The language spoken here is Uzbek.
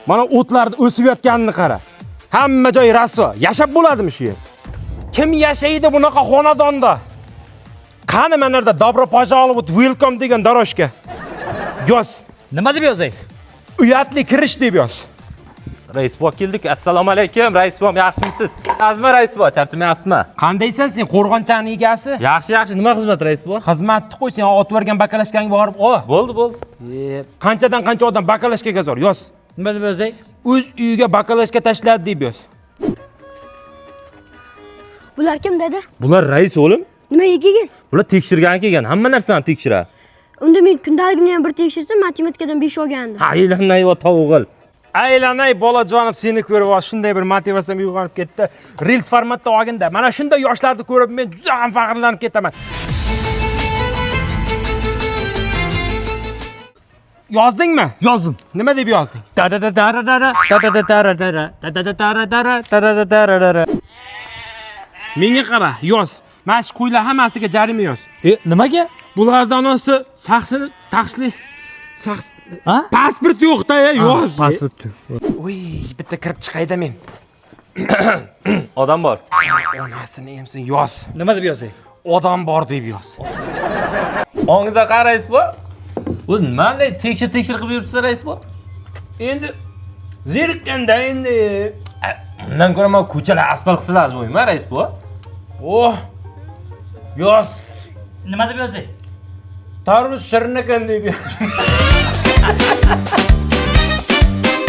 Mana o'tlarda o'sib yotganini qara. Hamma joy rasvo. Yashab bo'ladimi shu yer? Kim yashaydi bunaqa xonadonda? Qani mana yerda Dobro pожаловать, welcome degan daroshka. Yoz. Nima deb yozay? Uyatli kirish deb yoz. Rais bo keldik. Assalomu alaykum. Rais bo, yaxshimisiz? Azma rais bo, charchamayapsizmi? Qandaysan sen, qo'rg'onchaning egasi? Yaxshi. Nima xizmat rais bo? Xizmatni qo'y, sen otib bergan bakalashkangga borib ol. Bo'ldi. Qanchadan qancha odam bakalashkaga zor, yoz. Nima deb yozay? O'z uyiga bakalashka tashladi deb yoz. Bular kim dedi? Bular rais o'g'lim. Nimaga kelgan? Bular tekshirgan kelgan. Hamma narsani tekshiradi. Unda men kundaligimni ham bir tekshirsam, matematikadan 5 olgandim. Aylanay va tovug'il. Aylanay bolajonim, seni ko'rib shunday bir motivatsiyam uyg'onib ketdi. Reels formatda olganda mana shunday yoshlarni ko'rib men juda ham faxrlanib ketaman. Yozdingmi? Yozdim. Nima deb yozding? Menga qara, yoz. Mana shu qo'ylar hammasiga jarima yoz. Nimaga? Bulardan onasi shaxsini taqishli Ha? pasport yo'q-da, yoz. Pasport. Voy, bitta kirib chiqayda men. Odam bor. Onasini emsin, yoz. Nima deb yozay? Odam bor deb yoz. Ongizga qaraysiz bu? O'z nimanday tekshir qilib yuribsiz rais bu? Endi zerikanda endi Undan ko'ra men ko'chalar asfalt qilsalaringiz bo'ymi rais bu? oh yoz. Nima deb yozay? Tarvuz shirin ekan deb yoz.